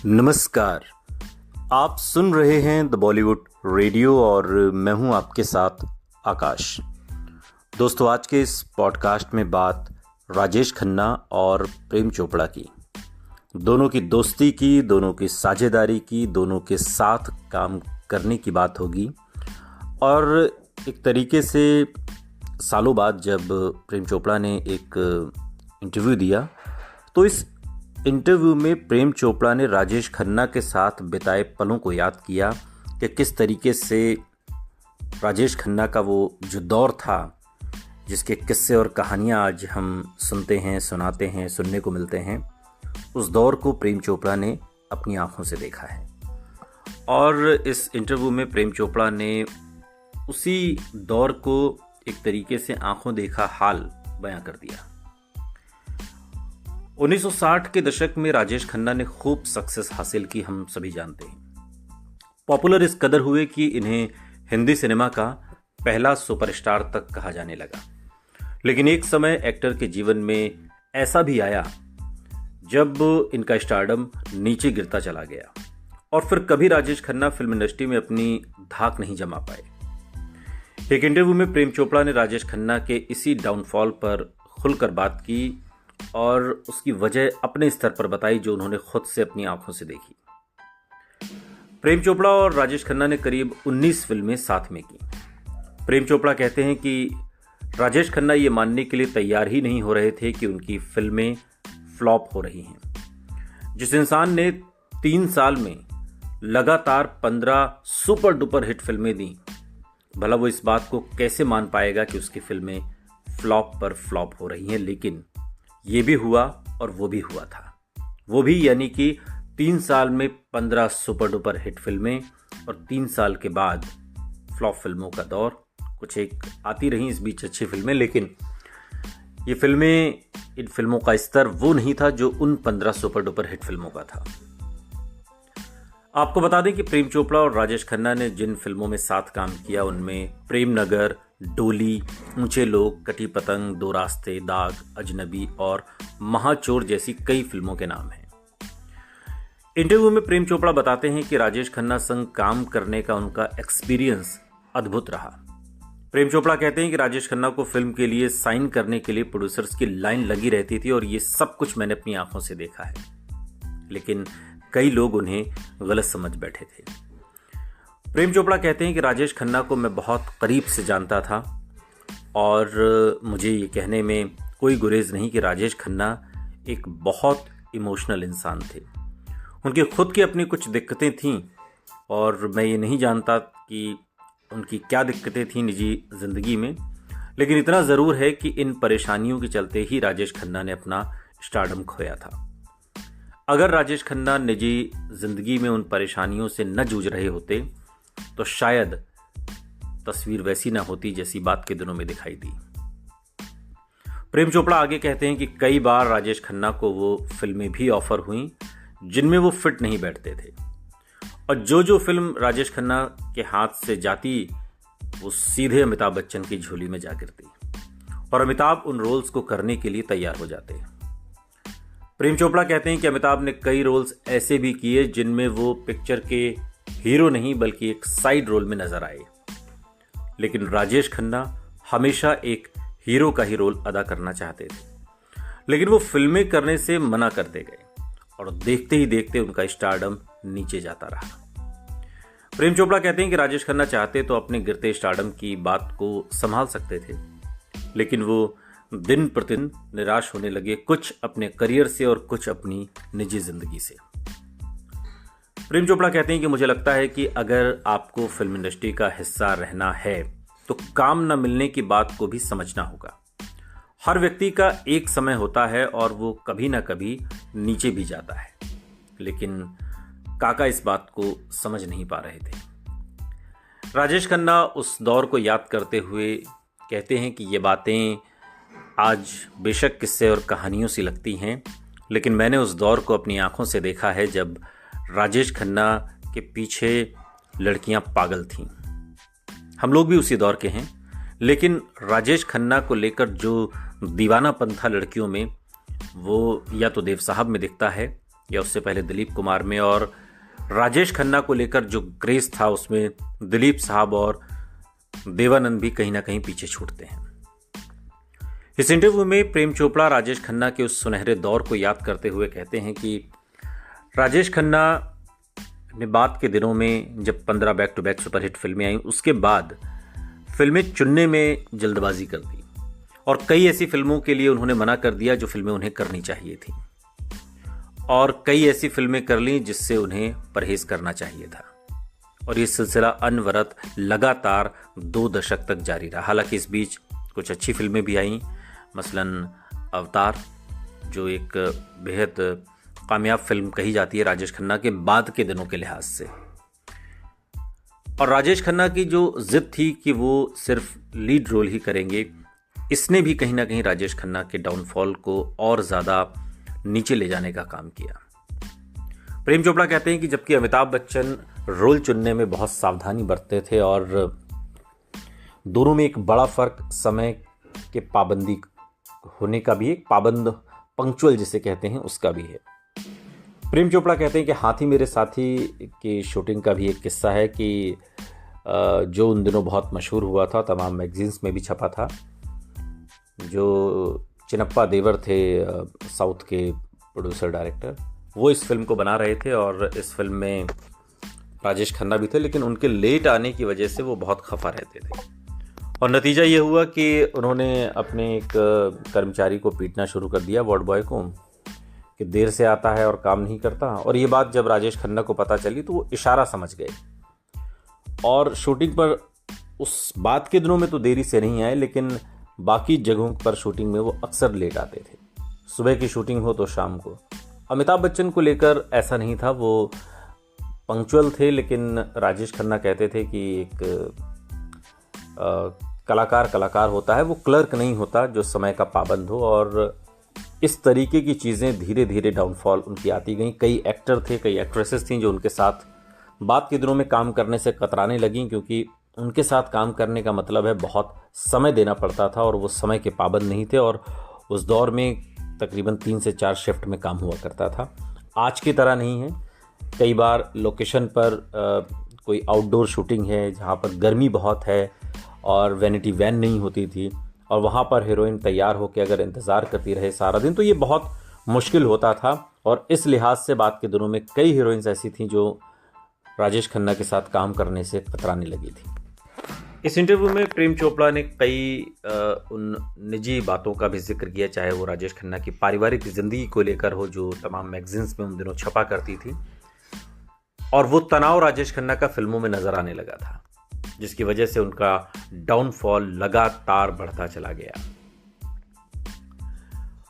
नमस्कार। आप सुन रहे हैं द बॉलीवुड रेडियो और मैं हूं आपके साथ आकाश। दोस्तों, आज के इस पॉडकास्ट में बात राजेश खन्ना और प्रेम चोपड़ा की, दोनों की दोस्ती की, दोनों की साझेदारी की, दोनों के साथ काम करने की बात होगी। और एक तरीके से सालों बाद जब प्रेम चोपड़ा ने एक इंटरव्यू दिया तो इस इंटरव्यू में प्रेम चोपड़ा ने राजेश खन्ना के साथ बिताए पलों को याद किया कि किस तरीके से राजेश खन्ना का वो जो दौर था, जिसके किस्से और कहानियाँ आज हम सुनते हैं, सुनाते हैं, सुनने को मिलते हैं, उस दौर को प्रेम चोपड़ा ने अपनी आंखों से देखा है। और इस इंटरव्यू में प्रेम चोपड़ा ने उसी दौर को एक तरीके से आंखों देखा हाल बयां कर दिया। 1960 के दशक में राजेश खन्ना ने खूब सक्सेस हासिल की, हम सभी जानते हैं। पॉपुलर इस कदर हुए कि इन्हें हिंदी सिनेमा का पहला सुपरस्टार तक कहा जाने लगा। लेकिन एक समय एक्टर के जीवन में ऐसा भी आया जब इनका स्टारडम नीचे गिरता चला गया और फिर कभी राजेश खन्ना फिल्म इंडस्ट्री में अपनी धाक नहीं जमा पाए। एक इंटरव्यू में प्रेम चोपड़ा ने राजेश खन्ना के इसी डाउनफॉल पर खुलकर बात की और उसकी वजह अपने स्तर पर बताई, जो उन्होंने खुद से अपनी आंखों से देखी। प्रेम चोपड़ा और राजेश खन्ना ने करीब 19 फिल्में साथ में की। प्रेम चोपड़ा कहते हैं कि राजेश खन्ना ये मानने के लिए तैयार ही नहीं हो रहे थे कि उनकी फिल्में फ्लॉप हो रही हैं। जिस इंसान ने 3 साल में लगातार 15 सुपर डुपर हिट फिल्में दी, भला वो इस बात को कैसे मान पाएगा कि उसकी फिल्में फ्लॉप पर फ्लॉप हो रही हैं। लेकिन ये भी हुआ और वो भी हुआ था। वो भी यानी कि 3 साल में 15 सुपर डुपर हिट फिल्में और 3 साल के बाद फ्लॉप फिल्मों का दौर। कुछ एक आती रही इस बीच अच्छी फिल्में, लेकिन ये फिल्में, इन फिल्मों का स्तर वो नहीं था जो उन 15 सुपर डुपर हिट फिल्मों का था। आपको बता दें कि प्रेम चोपड़ा और राजेश खन्ना ने जिन फिल्मों में साथ काम किया उनमें प्रेम नगर, डोली, ऊंचे लोग, कटी पतंग, दो रास्ते, दाग, अजनबी और महाचोर जैसी कई फिल्मों के नाम हैं। इंटरव्यू में प्रेम चोपड़ा बताते हैं कि राजेश खन्ना संग काम करने का उनका एक्सपीरियंस अद्भुत रहा। प्रेम चोपड़ा कहते हैं कि राजेश खन्ना को फिल्म के लिए साइन करने के लिए प्रोड्यूसर्स की लाइन लगी रहती थी और ये सब कुछ मैंने अपनी आंखों से देखा है। लेकिन कई लोग उन्हें गलत समझ बैठे थे। प्रेम चोपड़ा कहते हैं कि राजेश खन्ना को मैं बहुत करीब से जानता था और मुझे ये कहने में कोई गुरेज नहीं कि राजेश खन्ना एक बहुत इमोशनल इंसान थे। उनकी खुद की अपनी कुछ दिक्कतें थीं और मैं ये नहीं जानता कि उनकी क्या दिक्कतें थीं निजी ज़िंदगी में, लेकिन इतना ज़रूर है कि इन परेशानियों के चलते ही राजेश खन्ना ने अपना स्टारडम खोया था। अगर राजेश खन्ना निजी ज़िंदगी में उन परेशानियों से न जूझ रहे होते तो शायद तस्वीर वैसी ना होती जैसी बात के दिनों में दिखाई दी। प्रेम चोपड़ा आगे कहते हैं कि कई बार राजेश खन्ना को वो फिल्में भी ऑफर हुई जिनमें वो फिट नहीं बैठते थे और जो फिल्म राजेश खन्ना के हाथ से जाती वो सीधे अमिताभ बच्चन की झोली में जा गिरती और अमिताभ उन रोल्स को करने के लिए तैयार हो जाते। प्रेम चोपड़ा कहते हैं कि अमिताभ ने कई रोल्स ऐसे भी किए जिनमें वो पिक्चर के हीरो नहीं बल्कि एक साइड रोल में नजर आए, लेकिन राजेश खन्ना हमेशा एक हीरो का ही रोल अदा करना चाहते थे। लेकिन वो फिल्में करने से मना करते गए और देखते ही देखते उनका स्टारडम नीचे जाता रहा। प्रेम चोपड़ा कहते हैं कि राजेश खन्ना चाहते तो अपने गिरते स्टारडम की बात को संभाल सकते थे, लेकिन वो दिन प्रतिदिन निराश होने लगे, कुछ अपने करियर से और कुछ अपनी निजी जिंदगी से। प्रेम चोपड़ा कहते हैं कि मुझे लगता है कि अगर आपको फिल्म इंडस्ट्री का हिस्सा रहना है तो काम न मिलने की बात को भी समझना होगा। हर व्यक्ति का एक समय होता है और वो कभी ना कभी नीचे भी जाता है, लेकिन काका इस बात को समझ नहीं पा रहे थे। राजेश खन्ना उस दौर को याद करते हुए कहते हैं कि ये बातें आज बेशक किस्से और कहानियों सी लगती हैं, लेकिन मैंने उस दौर को अपनी आंखों से देखा है जब राजेश खन्ना के पीछे लड़कियां पागल थीं। हम लोग भी उसी दौर के हैं, लेकिन राजेश खन्ना को लेकर जो दीवानापन था लड़कियों में, वो या तो देव साहब में दिखता है या उससे पहले दिलीप कुमार में, और राजेश खन्ना को लेकर जो क्रेज था उसमें दिलीप साहब और देवानंद भी कहीं ना कहीं पीछे छूटते हैं। इस इंटरव्यू में प्रेम चोपड़ा राजेश खन्ना के उस सुनहरे दौर को याद करते हुए कहते हैं कि राजेश खन्ना ने बाद के दिनों में जब 15 बैक टू बैक सुपरहिट फिल्में आई, उसके बाद फिल्में चुनने में जल्दबाजी कर दी और कई ऐसी फिल्मों के लिए उन्होंने मना कर दिया जो फिल्में उन्हें करनी चाहिए थी, और कई ऐसी फिल्में कर ली जिससे उन्हें परहेज करना चाहिए था। और ये सिलसिला अनवरत लगातार 2 दशक तक जारी रहा। हालांकि इस बीच कुछ अच्छी फिल्में भी आईं, मसलन अवतार, जो एक बेहद कामयाब फिल्म कही जाती है राजेश खन्ना के बाद के दिनों के लिहाज से। और राजेश खन्ना की जो जिद थी कि वो सिर्फ लीड रोल ही करेंगे, इसने भी कहीं ना कहीं राजेश खन्ना के डाउनफॉल को और ज़्यादा नीचे ले जाने का काम किया। प्रेम चोपड़ा कहते हैं कि जबकि अमिताभ बच्चन रोल चुनने में बहुत सावधानी बरतते थे और दोनों में एक बड़ा फर्क समय के पाबंदी होने का भी, एक पाबंद पंक्चुअल जिसे कहते हैं उसका भी है। प्रेम चोपड़ा कहते हैं कि हाथी मेरे साथी की शूटिंग का भी एक किस्सा है कि जो उन दिनों बहुत मशहूर हुआ था, तमाम मैगजीन्स में भी छपा था। जो चिनप्पा देवर थे साउथ के प्रोड्यूसर डायरेक्टर, वो इस फिल्म को बना रहे थे और इस फिल्म में राजेश खन्ना भी थे, लेकिन उनके लेट आने की वजह से वो बहुत खफा रहते थे। और नतीजा ये हुआ कि उन्होंने अपने एक कर्मचारी को पीटना शुरू कर दिया, वार्ड बॉय को, कि देर से आता है और काम नहीं करता। और ये बात जब राजेश खन्ना को पता चली तो वो इशारा समझ गए और शूटिंग पर उस बात के दिनों में तो देरी से नहीं आए, लेकिन बाकी जगहों पर शूटिंग में वो अक्सर लेट आते थे। सुबह की शूटिंग हो तो शाम को। अमिताभ बच्चन को लेकर ऐसा नहीं था, वो पंक्चुअल थे, लेकिन राजेश खन्ना कहते थे कि एक कलाकार होता है, वो क्लर्क नहीं होता जो समय का पाबंद हो। और इस तरीके की चीज़ें धीरे धीरे डाउनफॉल उनकी आती गई। कई एक्टर थे, कई एक्ट्रेसेस थीं जो उनके साथ बाद के दिनों में काम करने से कतराने लगीं, क्योंकि उनके साथ काम करने का मतलब है बहुत समय देना पड़ता था और वो समय के पाबंद नहीं थे। और उस दौर में तकरीबन 3 से 4 शिफ्ट में काम हुआ करता था। आज की तरह नहीं है। कई बार लोकेशन पर कोई आउटडोर शूटिंग है जहाँ पर गर्मी बहुत है और वैनिटी वैन नहीं होती थी, और वहाँ पर हीरोइन तैयार होकर अगर इंतज़ार करती रहे सारा दिन, तो ये बहुत मुश्किल होता था। और इस लिहाज से बाद के दिनों में कई हीरोइंस ऐसी थीं जो राजेश खन्ना के साथ काम करने से कतराने लगी थी। इस इंटरव्यू में प्रेम चोपड़ा ने कई उन निजी बातों का भी जिक्र किया, चाहे वो राजेश खन्ना की पारिवारिक ज़िंदगी को लेकर हो, जो तमाम मैगजीन्स में उन दिनों छपा करती थी, और वो तनाव राजेश खन्ना का फिल्मों में नजर आने लगा था, जिसकी वजह से उनका डाउनफॉल लगातार बढ़ता चला गया।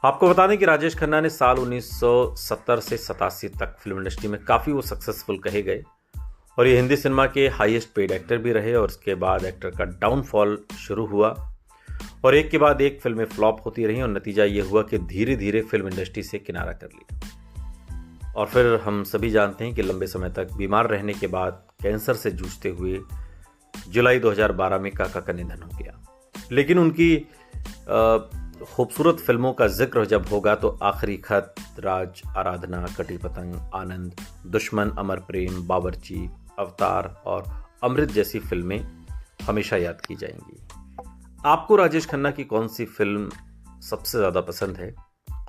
आपको बता दें कि राजेश खन्ना ने साल 1970 से 87 तक फिल्म इंडस्ट्री में काफ़ी वो सक्सेसफुल कहे गए और ये हिंदी सिनेमा के हाईएस्ट पेड एक्टर भी रहे। और उसके बाद एक्टर का डाउनफॉल शुरू हुआ और एक के बाद एक फिल्में फ्लॉप होती रहीं और नतीजा ये हुआ कि धीरे धीरे फिल्म इंडस्ट्री से किनारा कर लिया। और फिर हम सभी जानते हैं कि लंबे समय तक बीमार रहने के बाद कैंसर से जूझते हुए जुलाई 2012 में काका का निधन हो गया। लेकिन उनकी खूबसूरत फिल्मों का जिक्र जब होगा तो आखिरी खत, राज, आराधना, कटी पतंग, आनंद, दुश्मन, अमर प्रेम, बावर्ची, अवतार और अमृत जैसी फिल्में हमेशा याद की जाएंगी। आपको राजेश खन्ना की कौन सी फिल्म सबसे ज़्यादा पसंद है?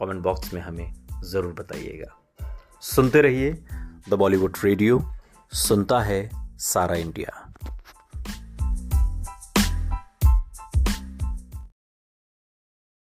कमेंट बॉक्स में हमें ज़रूर बताइएगा। सुनते रहिए द बॉलीवुड रेडियो, सुनता है सारा इंडिया।